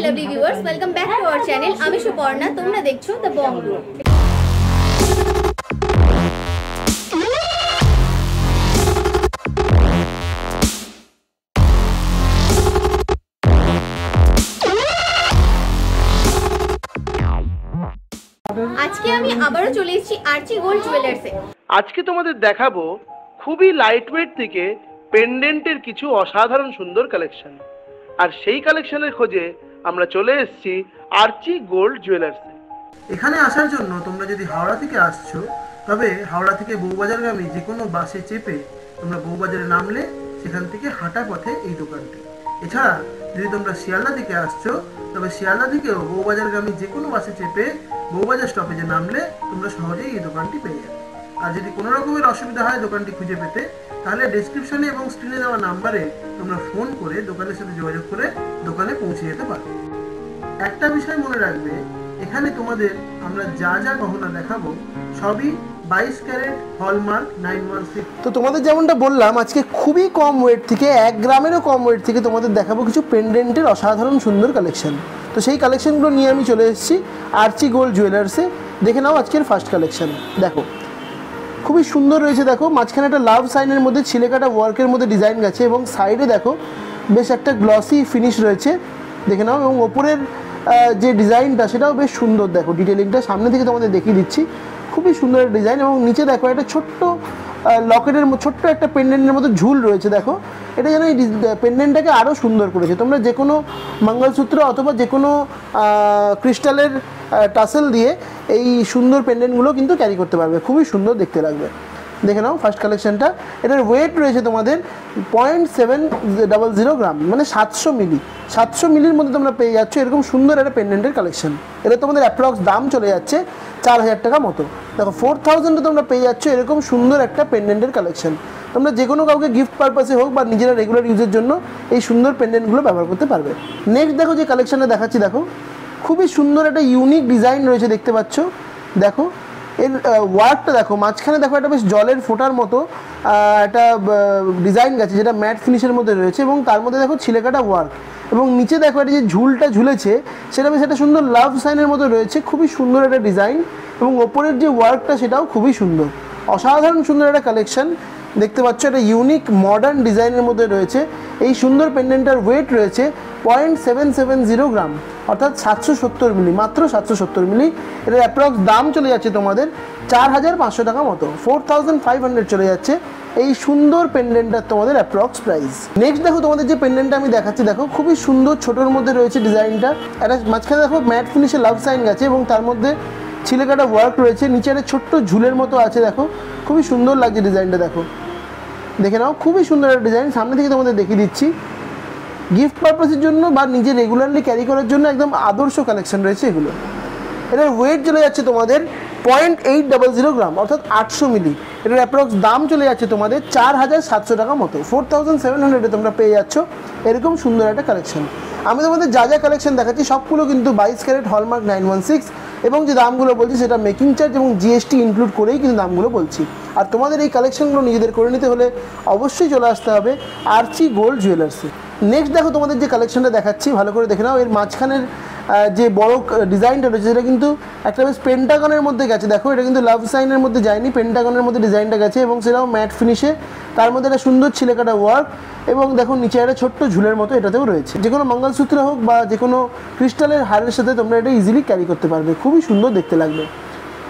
Lovely viewers, welcome back to our channel. আমি সুপর্ণা, তোমরা দেখছো দ্য বং গ্রুপ। আজকে আমি আবারও চলে এসেছি আর্চি গোল্ড জুয়েলার্সে। আজকে তোমাদের দেখাবো খুবই লাইট ওয়েট থেকে পেন্ডেন্টের কিছু অসাধারণ সুন্দর কালেকশন। আর সেই কালেকশনের খোঁজে আমরা চলে এসেছি আর্চি গোল্ড জুয়েলার্সে। এখানে আসার জন্য তোমরা যদি হাওড়া থেকে আসছো, তবে হাওড়া থেকে বউবাজারগামী যে কোনো বাসে চেপে তোমরা বউবাজারে নামলে সেখান থেকে হাঁটা পথে এই দোকানটি। এছাড়া যদি তোমরা শিয়ালদা থেকে আসছো, তবে শিয়ালদা থেকেও বউবাজারগামী যে কোনো বাসে চেপে বউবাজার স্টপেজে নামলে তোমরা সহজেই এই দোকানটি পেয়ে যাবে। আর যদি কোনো রকমের অসুবিধা হয় দোকানটি খুঁজে পেতে, তাহলে ডেসক্রিপশনে এবং স্ক্রিনে দেওয়া নাম্বারে তোমরা ফোন করে দোকানের সাথে যোগাযোগ করে দোকানে পৌঁছে যেতে পারো। একটা বিষয় মনে রাখবে, এখানে তোমাদের আমরা যা যা গহনা দেখাবো সবই 22 ক্যারেট হলমার্ক 916। তো তোমাদের যেমনটা বললাম, আজকে খুবই কম ওয়েট থেকে 1 গ্রামেরও কম ওয়েট থেকে তোমাদের দেখাবো কিছু পেন্ডেন্টের অসাধারণ সুন্দর কালেকশন। তো সেই কালেকশনগুলো নিয়ে আমি চলে এসেছি আর্চি গোল্ড জুয়েলার্সে। দেখে নাও আজকের ফার্স্ট কালেকশন। দেখো খুবই সুন্দর রয়েছে। দেখো মাঝখানে একটা লাভ সাইনের মধ্যে ছিলেকাটা ওয়ার্কের মধ্যে ডিজাইন গেছে এবং সাইডে দেখো বেশ একটা গ্লসি ফিনিশ রয়েছে, দেখে নাও। এবং ওপরের যে ডিজাইনটা সেটাও বেশ সুন্দর। দেখো ডিটেলিংটা সামনে থেকে তোমাদের দেখিয়ে দিচ্ছি, খুবই সুন্দর ডিজাইন। এবং নিচে দেখো একটা ছোট্ট লকেটের ছোট্ট একটা পেন্ডেন্টের মতো ঝুল রয়েছে। দেখো এটা যেন এই পেন্ডেন্টটাকে আরও সুন্দর করেছে। তোমরা যে কোনো মঙ্গলসূত্র অথবা যে কোনো ক্রিস্টালের টাসেল দিয়ে এই সুন্দর পেন্ডেন্টগুলো কিন্তু ক্যারি করতে পারবে, খুবই সুন্দর দেখতে লাগবে। দেখে নাও ফার্স্ট কালেকশনটা। এটার ওয়েট রয়েছে তোমাদের 0.700 গ্রাম, মানে 700 মিলি। 700 মিলির মধ্যে তোমরা পেয়ে যাচ্ছ এরকম সুন্দর একটা পেন্ডেন্টের কালেকশন। এটা তোমাদের অ্যাপ্রক্স দাম চলে যাচ্ছে 4000 টাকা মতো। দেখো 4000-এ তোমরা পেয়ে যাচ্ছ এরকম সুন্দর একটা পেন্ডেন্টের কালেকশন। তোমরা যে কোনো কাউকে গিফট পারপাসে হোক বা নিজেরা রেগুলার ইউজের জন্য এই সুন্দর পেন্ডেন্টগুলো ব্যবহার করতে পারবে। নেক্সট দেখো যে কালেকশনটা দেখাচ্ছি, দেখো খুবই সুন্দর একটা ইউনিক ডিজাইন রয়েছে, দেখতে পাচ্ছ। দেখো এর ওয়ার্কটা দেখো, মাঝখানে দেখো একটা বেশ জলের ফোঁটার মতো একটা ডিজাইন গেছে যেটা ম্যাট ফিনিশের মধ্যে রয়েছে এবং তার মধ্যে দেখো ছিলেকাটা ওয়ার্ক। এবং নিচে দেখো একটা যে ঝুলটা ঝুলেছে সেটা বেশ একটা সুন্দর লাভ সাইনের মতো রয়েছে, খুবই সুন্দর একটা ডিজাইন। এবং ওপরের যে ওয়ার্কটা সেটাও খুবই সুন্দর, অসাধারণ সুন্দর একটা কালেকশন দেখতে পাচ্ছ। একটা ইউনিক মডার্ন ডিজাইনের মধ্যে রয়েছে। এই সুন্দর পেন্ডেন্টটার ওয়েট রয়েছে 0.770 গ্রাম, অর্থাৎ 770 মিলি, মাত্র 770 মিলি। এটার অ্যাপ্রক্স দাম চলে যাচ্ছে তোমাদের 4500 টাকা মতো, 4500 চলে যাচ্ছে এই সুন্দর পেন্ডেন্টটার তোমাদের অ্যাপ্রক্স প্রাইস। নেক্সট দেখো তোমাদের যে পেন্ডেন্টটা আমি দেখাচ্ছি, দেখো খুবই সুন্দর ছোটোর মধ্যে রয়েছে ডিজাইনটা। একটা মাঝখানে দেখো ম্যাট ফিনিশে লাভ সাইন গেছে এবং তার মধ্যে ছিলেকাটা ওয়ার্ক রয়েছে। নিচে একটা ছোট্ট ঝুলের মতো আছে, দেখো খুবই সুন্দর লাগছে ডিজাইনটা। দেখো দেখে নাও, খুবই সুন্দর একটা ডিজাইন। সামনে থেকে তোমাদের দেখিয়ে দিচ্ছি। গিফট পারপাসের জন্য বা নিজে রেগুলারলি ক্যারি করার জন্য একদম আদর্শ কালেকশন রয়েছে এগুলো। এটার ওয়েট চলে যাচ্ছে তোমাদের 0.800 গ্রাম, অর্থাৎ 800 মিলি। এটার অ্যাপ্রক্স দাম চলে যাচ্ছে তোমাদের 4700 টাকা মতো, 4700-এ তোমরা পেয়ে যাচ্ছ এরকম সুন্দর একটা কালেকশন। আমি তোমাদের যা যা কালেকশন দেখাচ্ছি সবগুলো কিন্তু 22 ক্যারেট হলমার্ক 916 এবং যে দামগুলো বলছি সেটা মেকিং চার্জ এবং জিএসটি ইনক্লুড করেই কিন্তু দামগুলো বলছি। আর তোমাদের এই কালেকশনগুলো নিজেদের করে নিতে হলে অবশ্যই চলে আসতে হবে আর্চি গোল্ড জুয়েলার্সে। নেক্সট দেখো তোমাদের যে কালেকশনটা দেখাচ্ছি, ভালো করে দেখে নাও। এর মাঝখানের যে বড় ডিজাইনটা রয়েছে সেটা কিন্তু একটা বেশ পেন্টাগনের মধ্যে গেছে। দেখো এটা কিন্তু লাভ সাইনের মধ্যে যায়নি, পেন্টাগনের মধ্যে ডিজাইনটা গেছে এবং সেটাও ম্যাট ফিনিশে। তার মধ্যে একটা সুন্দর ছিলেকাটা ওয়ার্ক এবং দেখো নিচে একটা ছোট্ট ঝুলের মতো এটাতেও রয়েছে। যে কোনো মঙ্গলসূত্র হোক বা যে কোনো ক্রিস্টালের হারের সাথে তোমরা এটা ইজিলি ক্যারি করতে পারবে, খুবই সুন্দর দেখতে লাগবে।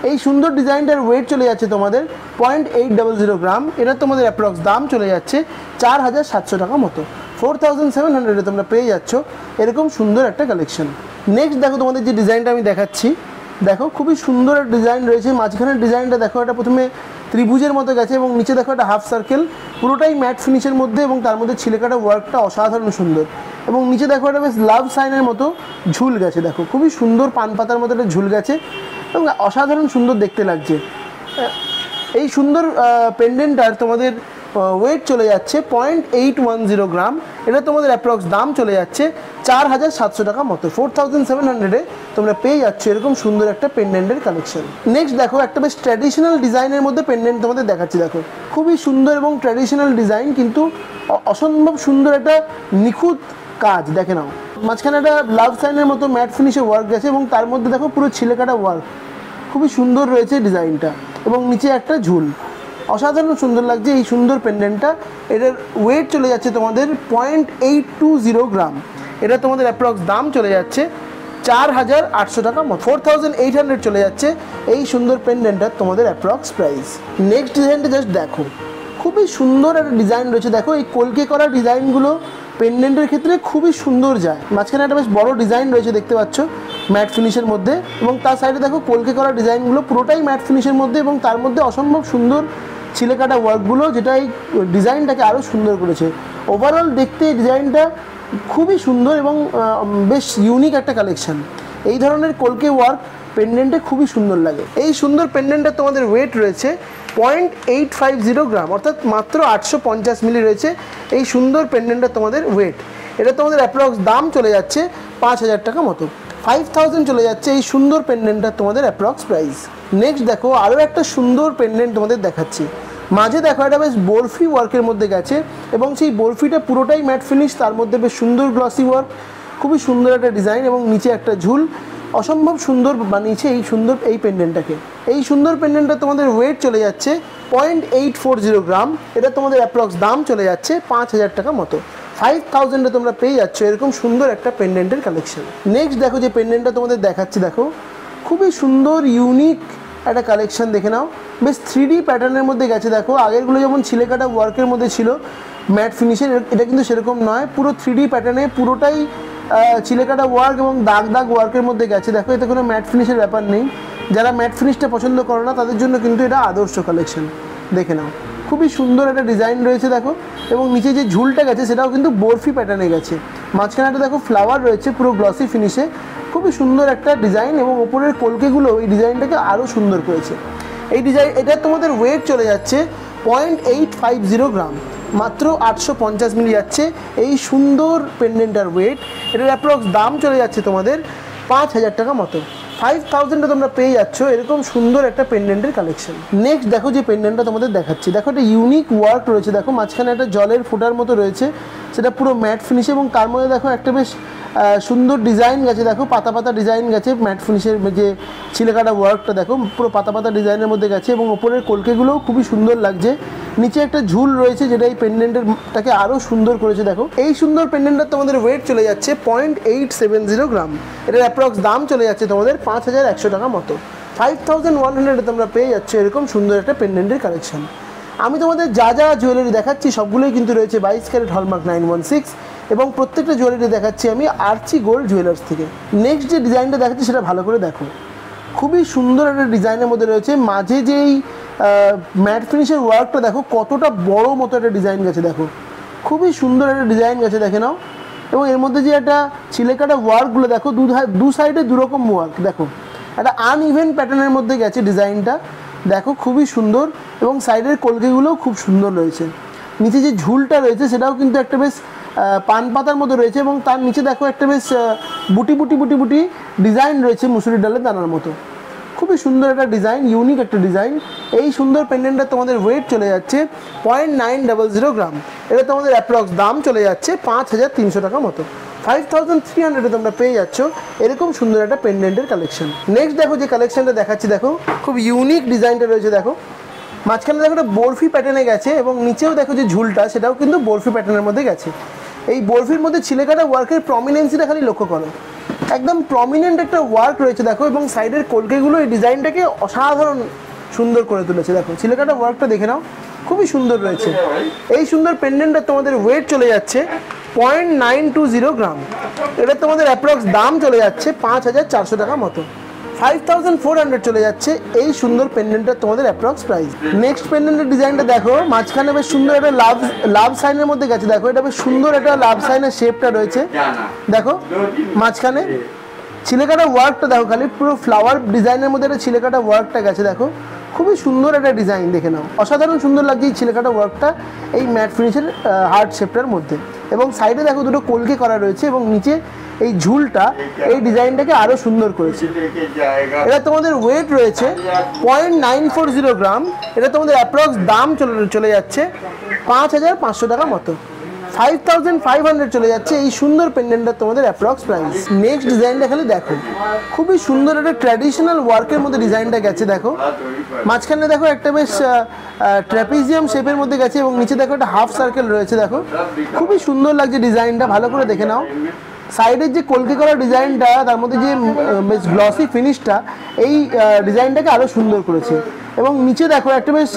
এই সুন্দর ডিজাইনটার ওয়েট চলে যাচ্ছে তোমাদের 0.800 গ্রাম। এটা তোমাদের অ্যাপ্রক্স দাম চলে যাচ্ছে 4700 টাকা মতো, 4700-এ তোমরা পেয়ে যাচ্ছ এরকম সুন্দর একটা কালেকশন। নেক্সট দেখো তোমাদের যে ডিজাইনটা আমি দেখাচ্ছি, দেখো খুবই সুন্দর একটা ডিজাইন রয়েছে। মাঝখানের ডিজাইনটা দেখো এটা প্রথমে ত্রিভুজের মতো গেছে এবং নিচে দেখো একটা হাফ সার্কেল, পুরোটাই ম্যাট ফিনিশের মধ্যে এবং তার মধ্যে ছিলেকাটা ওয়ার্কটা অসাধারণ সুন্দর। এবং নিচে দেখো একটা বেশ লাভ সাইনের মতো ঝুল গেছে। দেখো খুবই সুন্দর পান পাতার মতো একটা ঝুল গেছে এবং অসাধারণ সুন্দর দেখতে লাগছে। এই সুন্দর পেন্ডেন্টটার তোমাদের ওয়েট চলে যাচ্ছে 0.810 গ্রাম। এটা তোমাদের অ্যাপ্রক্স দাম চলে যাচ্ছে 4700 টাকা মতো, 4700-এ তোমরা পেয়ে যাচ্ছ এরকম সুন্দর একটা পেন্ডেন্টের কালেকশন। নেক্সট দেখো একটা বেশ ট্র্যাডিশনাল ডিজাইনের মধ্যে পেন্ডেন্ট তোমাদের দেখাচ্ছি। দেখো খুবই সুন্দর এবং ট্র্যাডিশনাল ডিজাইন, কিন্তু অসম্ভব সুন্দর একটা নিখুঁত কাজ। দেখে নাও মাঝখানে একটা লাভ সাইনের মতো ম্যাট ফিনিশে ওয়ার্ক গেছে এবং তার মধ্যে দেখো পুরো ছিলেকাটা ওয়ার্ক, খুবই সুন্দর রয়েছে ডিজাইনটা এবং নিচে একটা ঝুল, অসাধারণ সুন্দর লাগছে এই সুন্দর পেন্ডেন্টটা। এটার ওয়েট চলে যাচ্ছে তোমাদের 0.820 গ্রাম। এটা তোমাদের অ্যাপ্রক্স দাম চলে যাচ্ছে 4800 টাকা মতো, 4800 চলে যাচ্ছে এই সুন্দর পেন্ডেন্টটার তোমাদের অ্যাপ্রক্স প্রাইস। নেক্সট ডিজাইনটা জাস্ট দেখো, খুবই সুন্দর একটা ডিজাইন রয়েছে। দেখো এই কলকে করা ডিজাইনগুলো পেন্ডেন্টের ক্ষেত্রে খুবই সুন্দর যায়। মাঝখানে একটা বেশ বড় ডিজাইন রয়েছে দেখতে পাচ্ছ ম্যাট ফিনিশের মধ্যে, এবং তার সাইডে দেখো কলকে করা ডিজাইনগুলো পুরোটাই ম্যাট ফিনিশের মধ্যে, এবং তার মধ্যে অসম্ভব সুন্দর ছিলেকাটা ওয়ার্কগুলো, যেটা এই ডিজাইনটাকে আরও সুন্দর করেছে। ওভারঅল দেখতে ডিজাইনটা খুবই সুন্দর এবং বেশ ইউনিক একটা কালেকশন। এই ধরনের কলকে ওয়ার্ক পেন্ডেন্টে খুবই সুন্দর লাগে। এই সুন্দর পেন্ডেন্টটা তোমাদের ওয়েট রয়েছে 0.850 গ্রাম, অর্থাৎ মাত্র 850 মিলি রয়েছে এই সুন্দর পেন্ডেন্টটা তোমাদের ওয়েট। এটা তোমাদের অ্যাপ্রক্স দাম চলে যাচ্ছে 5000 টাকা মতো, 5000 চলে যাচ্ছে এই সুন্দর পেন্ডেন্টটা তোমাদের অ্যাপ্রক্স প্রাইস। নেক্সট দেখো আরও একটা সুন্দর পেন্ডেন্ট তোমাদের দেখাচ্ছি। মাঝে দেখো এটা বেশ বরফি ওয়ার্কের মধ্যে গেছে এবং সেই বরফিটা পুরোটাই ম্যাট ফিনিশ, তার মধ্যে বেশ সুন্দর গ্লসি ওয়ার্ক, খুবই সুন্দর একটা ডিজাইন এবং নিচে একটা ঝুল, অসম্ভব সুন্দর বানিয়েছে এই পেন্ডেন্টটাকে। এই সুন্দর পেন্ডেন্টটা তোমাদের ওয়েট চলে যাচ্ছে 0.840 গ্রাম। এটা তোমাদের অ্যাপ্রক্স দাম চলে যাচ্ছে 5000 টাকা মতো, 5000-এ তোমরা পেয়ে যাচ্ছ এরকম সুন্দর একটা পেন্ডেন্টের কালেকশন। নেক্সট দেখো যে পেন্ডেন্টটা তোমাদের দেখাচ্ছি, দেখো খুবই সুন্দর ইউনিক একটা কালেকশন, দেখে নাও বেশ 3D প্যাটার্নের মধ্যে গেছে। দেখো আগেরগুলো যেমন ছিলেকাটা ওয়ার্কের মধ্যে ছিল ম্যাট ফিনিশের, এটা কিন্তু সেরকম নয়, পুরো 3D প্যাটার্নে পুরোটাই ছিলেকাটা ওয়ার্ক এবং দাগ দাগ ওয়ার্কের মধ্যে গেছে। দেখো এতে কোনো ম্যাট ফিনিশের ব্যাপার নেই, যারা ম্যাট ফিনিশটা পছন্দ করো না তাদের জন্য কিন্তু এটা আদর্শ কালেকশন। দেখে নাও খুবই সুন্দর একটা ডিজাইন রয়েছে দেখো, এবং নিচে যে ঝুলটা গেছে সেটাও কিন্তু বরফি প্যাটার্নে গেছে। মাঝখানে একটা দেখো ফ্লাওয়ার রয়েছে পুরো গ্লসি ফিনিশে, খুবই সুন্দর একটা ডিজাইন এবং ওপরের কলকেগুলো এই ডিজাইনটাকে আরও সুন্দর করেছে। এই ডিজাইন এটা তোমাদের ওয়েট চলে যাচ্ছে 0.850 গ্রাম, মাত্র 850 মিলি যাচ্ছে এই সুন্দর পেন্ডেন্টার ওয়েট। এটার অ্যাপ্রক্স দাম চলে যাচ্ছে তোমাদের 5000 টাকা মতো, 5000-এ তোমরা পেয়ে যাচ্ছ এরকম সুন্দর একটা পেন্ডেন্টের কালেকশন। নেক্সট দেখো যে পেন্ডেন্টটা তোমাদের দেখাচ্ছি, দেখো একটা ইউনিক ওয়ার্ক রয়েছে। দেখো মাঝখানে একটা জলের ফোঁটার মতো রয়েছে, সেটা পুরো ম্যাট ফিনিশ এবং তার মধ্যে দেখো একটা বেশ সুন্দর ডিজাইন গেছে। দেখো পাতা পাতা ডিজাইন গেছে, ম্যাট ফিনিশের যে ছিলেকাটা ওয়ার্কটা দেখো পুরো পাতা পাতা ডিজাইনের মধ্যে গেছে এবং ওপরের কলকেগুলোও খুবই সুন্দর লাগছে। নিচে একটা ঝুল রয়েছে যেটা এই পেন্ডেন্টেরটাকে আরও সুন্দর করেছে। দেখো এই সুন্দর পেন্ডেন্টটার তোমাদের ওয়েট চলে যাচ্ছে 0.870 গ্রাম। এটার অ্যাপ্রক্স দাম চলে যাচ্ছে তোমাদের 5100 টাকা মতো, 5100-এ তোমরা পেয়ে যাচ্ছ এরকম সুন্দর একটা পেন্ডেন্টের কালেকশন। আমি তোমাদের যা যা জুয়েলারি দেখাচ্ছি সবগুলোই কিন্তু রয়েছে 22 ক্যারেট হলমার্ক 916, এবং প্রত্যেকটা জুয়েলারি দেখাচ্ছি আমি আর্চি গোল্ড জুয়েলার্স থেকে। নেক্সট যে ডিজাইনটা দেখাচ্ছি সেটা ভালো করে দেখো, খুবই সুন্দর একটা ডিজাইনের মধ্যে রয়েছে। মাঝে যেই ম্যাট ফিনিশের ওয়ার্কটা দেখো কতটা বড় মতো একটা ডিজাইন গেছে, দেখো খুবই সুন্দর একটা ডিজাইন গেছে দেখে নাও। এবং এর মধ্যে যে একটা ছিলেকাটা ওয়ার্কগুলো দেখো দু সাইডে দুরকম ওয়ার্ক, দেখো একটা আনইভেন প্যাটার্নের মধ্যে গেছে ডিজাইনটা, দেখো খুবই সুন্দর এবং সাইডের কলকেগুলোও খুব সুন্দর রয়েছে। নিচে যে ঝুলটা রয়েছে সেটাও কিন্তু একটা বেশ পান পাতার মতো রয়েছে এবং তার নিচে দেখো একটা বেশ বুটি বুটি বুটি বুটি ডিজাইন রয়েছে মুসুরির ডালের দানার মতো, খুবই সুন্দর একটা ডিজাইন, ইউনিক একটা ডিজাইন। এই সুন্দর পেন্ডেন্টটা তোমাদের ওয়েট চলে যাচ্ছে 0.900 গ্রাম। এটা তোমাদের অ্যাপ্রক্স দাম চলে যাচ্ছে 5300 টাকা মতো, 5300-এ তোমরা পেয়ে যাচ্ছ এরকম সুন্দর একটা পেন্ডেন্টের কালেকশন। নেক্সট দেখো যে কালেকশনটা দেখাচ্ছি, দেখো খুব ইউনিক ডিজাইনটা রয়েছে। দেখো মাঝখানে দেখো একটা বরফি প্যাটার্নে গেছে এবং নিচেও দেখো যে ঝুলটা সেটাও কিন্তু বরফি প্যাটার্নের মধ্যে গেছে। এই বরফির মধ্যে ছিলেকাটা ওয়ার্কের প্রমিনেন্সিটা খালি লক্ষ্য করো, একদম প্রমিনেন্ট একটা ওয়ার্ক রয়েছে দেখো, এবং সাইডের কলকেগুলো এই ডিজাইনটাকে অসাধারণ সুন্দর করে তুলেছে। দেখো ছিলেকাটা ওয়ার্কটা দেখে নাও, খুবই সুন্দর রয়েছে। এই সুন্দর পেন্ডেন্টটা তোমাদের ওয়েট চলে যাচ্ছে 0.920 গ্রাম। এটা তোমাদের অ্যাপ্রক্স দাম চলে যাচ্ছে 5400 টাকা মতো, 5400 চলে যাচ্ছে এই সুন্দর পেন্ডেন্টটা তোমাদের অ্যাপ্রক্স প্রাইস। নেক্সট পেন্ডেন্টের ডিজাইনটা দেখো, মাঝখানে বেশ সুন্দর একটা লাভ সাইনের মধ্যে গেছে। দেখো এটা বেশ সুন্দর একটা লাভ সাইনের শেপটা রয়েছে। দেখো মাঝখানে ছিলেকাটা ওয়ার্কটা দেখো, খালি পুরো ফ্লাওয়ার ডিজাইনের মধ্যে একটা ছিলেকাটা ওয়ার্কটা গেছে। দেখো খুবই সুন্দর একটা ডিজাইন, দেখে নাও অসাধারণ সুন্দর লাগছে এই ছিলেকাটা ওয়ার্কটা এই ম্যাট ফিনিশের হার্ট শেপটার মধ্যে। এবং সাইডে দেখো দুটো কলকে করা রয়েছে এবং নিচে এই ঝুলটা এই ডিজাইনটাকে আরও সুন্দর করেছে। এটা তোমাদের ওয়েট রয়েছে 0.940 গ্রাম। এটা তোমাদের অ্যাপ্রক্স দাম চলে যাচ্ছে 5500 টাকা মতো, 5500 চলে যাচ্ছে এই সুন্দর পেন্ডেন্টটা তোমাদের অ্যাপ্রক্স প্রাইস। নেক্সট ডিজাইনটা খালি দেখো, খুবই সুন্দর একটা ট্র্যাডিশনাল ওয়ার্কের মধ্যে ডিজাইনটা গেছে। দেখো মাঝখানে দেখো একটা বেশ ট্র্যাপিজিয়াম শেপের মধ্যে গেছে এবং নিচে দেখো একটা হাফ সার্কেল রয়েছে। দেখো খুবই সুন্দর লাগছে ডিজাইনটা, ভালো করে দেখে নাও। সাইডের যে কলকে করা ডিজাইনটা, তার মধ্যে যে বেশ গ্লসি ফিনিশটা, এই ডিজাইনটাকে আরও সুন্দর করেছে। এবং নিচে দেখো একটা বেশ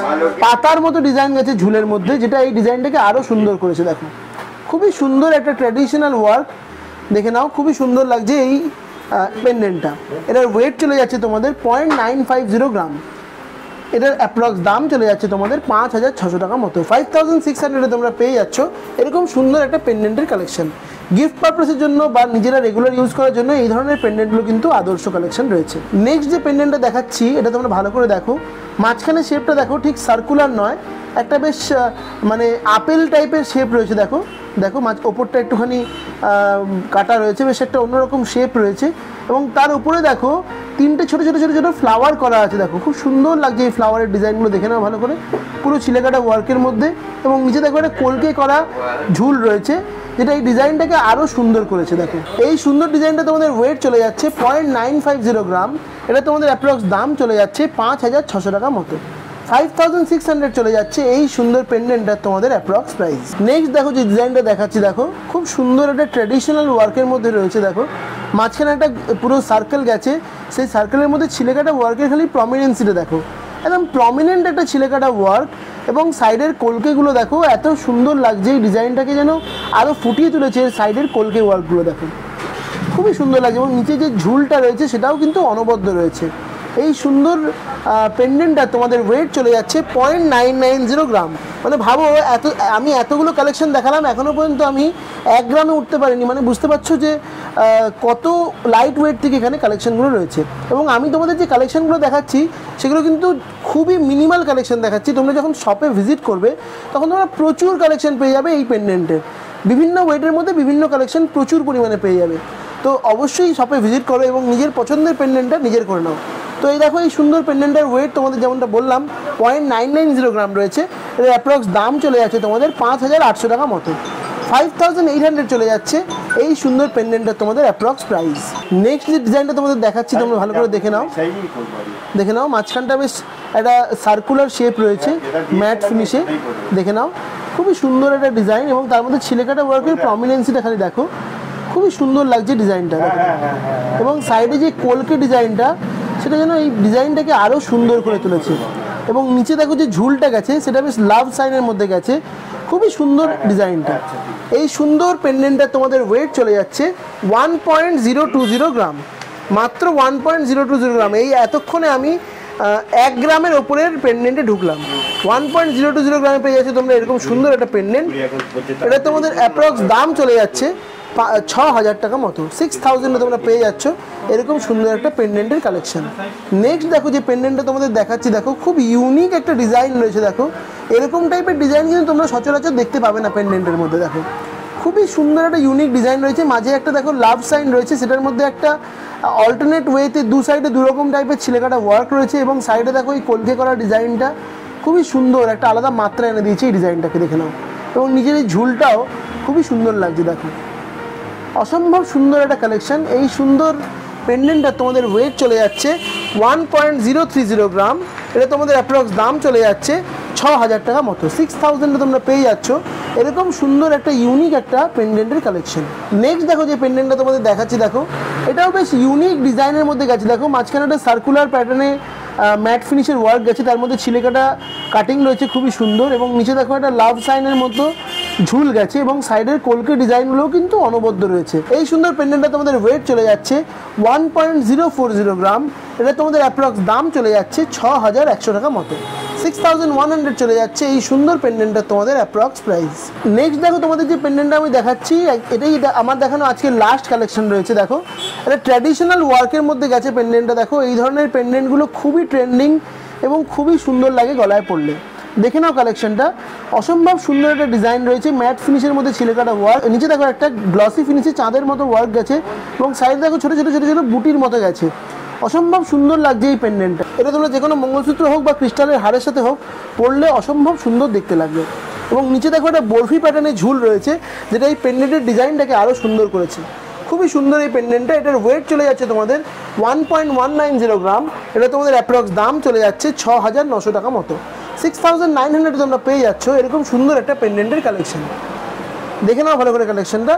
পাতার মতো ডিজাইন গেছে ঝুলের মধ্যে, যেটা এই ডিজাইনটাকে আরও সুন্দর করেছে। দেখো খুবই সুন্দর একটা ট্র্যাডিশনাল ওয়ার্ক, দেখে নাও খুবই সুন্দর লাগছে এই পেন্ডেন্টটা। এটার ওয়েট চলে যাচ্ছে তোমাদের 0.950 গ্রাম। এটার অ্যাপ্রক্স দাম চলে যাচ্ছে তোমাদের 5600 টাকা মতো। 5600 তোমরা পেয়ে যাচ্ছ এরকম সুন্দর একটা পেন্ডেন্টের কালেকশন। গিফট পারপাসের জন্য বা নিজেরা রেগুলার ইউজ করার জন্য এই ধরনের পেন্ডেন্টগুলো কিন্তু আদর্শ কালেকশন রয়েছে। নেক্সট যে পেন্ডেন্টটা দেখাচ্ছি এটা তোমরা ভালো করে দেখো, মাঝখানে শেপটা দেখো ঠিক সার্কুলার নয়, একটা বেশ মানে আপেল টাইপের শেপ রয়েছে। দেখো দেখো ওপরটা একটুখানি কাটা রয়েছে, বেশ একটা অন্যরকম শেপ রয়েছে। এবং তার উপরে দেখো তিনটে ছোটো ছোটো ছোটো ছোটো ফ্লাওয়ার করা আছে। দেখো খুব সুন্দর লাগছে এই ফ্লাওয়ারের ডিজাইনগুলো, দেখে নাও ভালো করে, পুরো ছিলেকাটা ওয়ার্কের মধ্যে। এবং নিচে দেখো একটা কলকে করা ঝুল রয়েছে, যেটা এই ডিজাইনটাকে আরও সুন্দর করেছে। দেখো এই সুন্দর ডিজাইনটা তোমাদের ওয়েট চলে যাচ্ছে 0.950 গ্রাম। এটা তোমাদের অ্যাপ্রক্স দাম চলে যাচ্ছে 5600 টাকা মতো। 5600 চলে যাচ্ছে এই সুন্দর পেন্ডেন্টটা তোমাদের অ্যাপ্রক্স প্রাইস। নেক্সট দেখো যে ডিজাইনটা দেখাচ্ছি, দেখো খুব সুন্দর একটা ট্র্যাডিশনাল ওয়ার্কের মধ্যে রয়েছে। দেখো মাঝখানে একটা পুরো সার্কেল গেছে, সেই সার্কেলের মধ্যে ছিলেকাটা ওয়ার্কের খালি প্রমিনেন্সিটা দেখো, একদম প্রমিনেন্ট একটা ছিলেকাটা ওয়ার্ক। এবং সাইডের কলকেগুলো দেখো এত সুন্দর লাগছে, এই ডিজাইনটাকে যেন আরও ফুটিয়ে তুলেছে সাইডের কলকে ওয়ার্কগুলো। দেখো খুবই সুন্দর লাগছে। এবং নিচে যে ঝুলটা রয়েছে সেটাও কিন্তু অনবদ্য রয়েছে। এই সুন্দর পেন্ডেন্টটা তোমাদের ওয়েট চলে যাচ্ছে 0.990 গ্রাম। মানে ভাবো আমি এতগুলো কালেকশন দেখালাম, এখনও পর্যন্ত আমি 1 গ্রামে উঠতে পারিনি। মানে বুঝতে পারছো যে কত লাইট ওয়েট থেকে এখানে কালেকশনগুলো রয়েছে। এবং আমি তোমাদের যে কালেকশনগুলো দেখাচ্ছি সেগুলো কিন্তু খুবই মিনিমাল কালেকশন দেখাচ্ছি। তোমরা যখন শপে ভিজিট করবে তখন তোমরা প্রচুর কালেকশন পেয়ে যাবে এই পেন্ডেন্টের, বিভিন্ন ওয়েটের মধ্যে বিভিন্ন কালেকশন প্রচুর পরিমাণে পেয়ে যাবে। তো অবশ্যই শপে ভিজিট করো এবং নিজের পছন্দের পেন্ডেন্টটা নিজের করে নাও। তো এই দেখো এই সুন্দর পেন্ডেন্টের ওয়েট তোমাদের যেমনটা বললাম 0.990 গ্রাম রয়েছে। এর অ্যাপ্রক্স দাম চলে যাচ্ছে তোমাদের 5800 টাকা মতো। 5800 চলে যাচ্ছে এই সুন্দর পেন্ডেন্টটা তোমাদের অ্যাপ্রক্স প্রাইস। নেক্সট যে ডিজাইনটা তোমাদের দেখাচ্ছি তোমরা ভালো করে দেখে নাও, দেখে নাও মাঝখানটা বেশ একটা সার্কুলার শেপ রয়েছে ম্যাট ফিনিশে, দেখে নাও খুবই সুন্দর একটা ডিজাইন। এবং তার মধ্যে ছিলেকাটা ওয়ার্কের প্রমিনেন্সিটা খালি দেখো, খুবই সুন্দর লাগছে ডিজাইনটা। এবং সাইডে যে কলকে ডিজাইনটা সেটা যেন এই ডিজাইনটাকে আরও সুন্দর করে তুলেছে। এবং নিচে দেখো যে ঝুলটা গেছে সেটা বেশ লাভ সাইনের মধ্যে গেছে, খুবই সুন্দর ডিজাইনটা। এই সুন্দর পেন্ডেন্টটা তোমাদের ওয়েট চলে যাচ্ছে 1.020 গ্রাম, মাত্র 1.020 গ্রাম। এই এতক্ষণে আমি 1 গ্রামের ওপরের পেন্ডেন্টে ঢুকলাম। 1.020 গ্রামে পেয়ে যাচ্ছে তোমরা এরকম সুন্দর একটা পেন্ডেন্ট। এটা তোমাদের অ্যাপ্রক্স দাম চলে যাচ্ছে 6000 টাকা মতো। 6000 তোমরা পেয়ে যাচ্ছ এরকম সুন্দর একটা পেন্ডেন্টের কালেকশন। নেক্সট দেখো যে পেন্ডেন্টটা তোমাদের দেখাচ্ছি, দেখো খুব ইউনিক একটা ডিজাইন রয়েছে। দেখো এরকম টাইপের ডিজাইন কিন্তু তোমরা সচরাচর দেখতে পাবে না পেন্ডেন্টের মধ্যে। দেখো খুবই সুন্দর একটা ইউনিক ডিজাইন রয়েছে। মাঝে একটা দেখো লাভ সাইন রয়েছে, সেটার মধ্যে একটা অল্টারনেট ওয়েতে দু সাইডে দুরকম টাইপের ছিলেকাটা ওয়ার্ক রয়েছে। এবং সাইডে দেখো এই কলকে করা ডিজাইনটা খুবই সুন্দর, একটা আলাদা মাত্রা এনে দিয়েছে এই ডিজাইনটাকে, দেখে নাও। এবং নিজের এই ঝুলটাও খুবই সুন্দর লাগছে। দেখো অসম্ভব সুন্দর একটা কালেকশন। এই সুন্দর পেন্ডেন্টটা তোমাদের ওয়েট চলে যাচ্ছে 1.030 গ্রাম। এটা তোমাদের অ্যাপ্রক্স দাম চলে যাচ্ছে 6000 টাকা মতো। 6000 তোমরা পেয়ে যাচ্ছ এরকম সুন্দর একটা ইউনিক একটা পেন্ডেন্টের কালেকশন। নেক্সট দেখো যে পেন্ডেন্টটা তোমাদের দেখাচ্ছি, দেখো এটাও বেশ ইউনিক ডিজাইনের মধ্যে গেছে। দেখো মাঝখানে একটা সার্কুলার প্যাটার্নে ম্যাট ফিনিশের ওয়ার্ক গেছে, তার মধ্যে ছিলেকাটা কাটিং রয়েছে খুবই সুন্দর। এবং নিচে দেখো একটা লাভ সাইনের মতো ঝুল গেছে এবং সাইডের কলকে ডিজাইনগুলোও কিন্তু অনবদ্য রয়েছে। এই সুন্দর পেন্ডেন্টটা তোমাদের ওয়েট চলে যাচ্ছে 1.040 গ্রাম। এটা তোমাদের অ্যাপ্রক্স দাম চলে যাচ্ছে 6100 টাকা মতো। 6100 চলে যাচ্ছে এই সুন্দর পেন্ডেন্টটা তোমাদের অ্যাপ্রক্স প্রাইস। নেক্সট দেখো তোমাদের যে পেন্ডেন্টটা আমি দেখাচ্ছি এটাই আমার দেখানো আজকে লাস্ট কালেকশন রয়েছে। দেখো এটা ট্র্যাডিশনাল ওয়ার্কের মধ্যে গেছে পেন্ডেন্টটা। দেখো এই ধরনের পেন্ডেন্টগুলো খুবই ট্রেন্ডিং এবং খুবই সুন্দর লাগে গলায় পড়লে। দেখে নাও কালেকশনটা, অসম্ভব সুন্দর একটা ডিজাইন রয়েছে ম্যাট ফিনিশের মধ্যে ছিলেকাটা ওয়ার্ক। নিচে দেখো একটা গ্লসি ফিনিশে চাঁদের মতো ওয়ার্ক গেছে এবং সাইডে দেখো ছোটো ছোটো ছোটো ছোটো বুটির মতো গেছে। অসম্ভব সুন্দর লাগছে এই পেন্ডেন্টটা। এটা তোমরা যে কোনো মঙ্গলসূত্র হোক বা ক্রিস্টালের হারের সাথে হোক পরলে অসম্ভব সুন্দর দেখতে লাগবে। এবং নিচে দেখো একটা বরফি প্যাটার্নের ঝুল রয়েছে, যেটা এই পেন্ডেন্টের ডিজাইনটাকে আরও সুন্দর করেছে। খুবই সুন্দর এই পেন্ডেন্টটা। এটার ওয়েট চলে যাচ্ছে তোমাদের 1.190 গ্রাম। এটা তোমাদের অ্যাপ্রক্স দাম চলে যাচ্ছে 6,900 টাকা মতো। 6,900 তোমরা পেয়ে যাচ্ছ এরকম সুন্দর একটা পেন্ডেন্টের কালেকশন। দেখে নাও ভালো করে কালেকশনটা।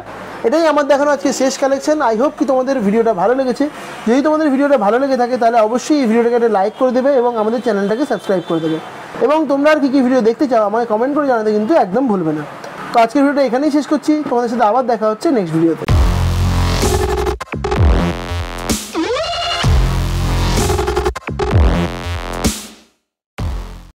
এটাই আমার দেখানো আজকে শেষ কালেকশন। আই হোপ কি তোমাদের ভিডিওটা ভালো লেগেছে। যদি তোমাদের ভিডিওটা ভালো লেগে থাকে তাহলে অবশ্যই এই ভিডিওটাকে একটা লাইক করে দেবে এবং আমাদের চ্যানেলটাকে সাবস্ক্রাইব করে দেবে। এবং তোমরা আর কী ভিডিও দেখতে চাও আমায় কমেন্ট করে জানাতে কিন্তু একদম ভুলবে না। তো আজকের ভিডিওটা এখানেই শেষ করছি। তোমাদের সাথে আবার দেখা হচ্ছে নেক্সট ভিডিওতে।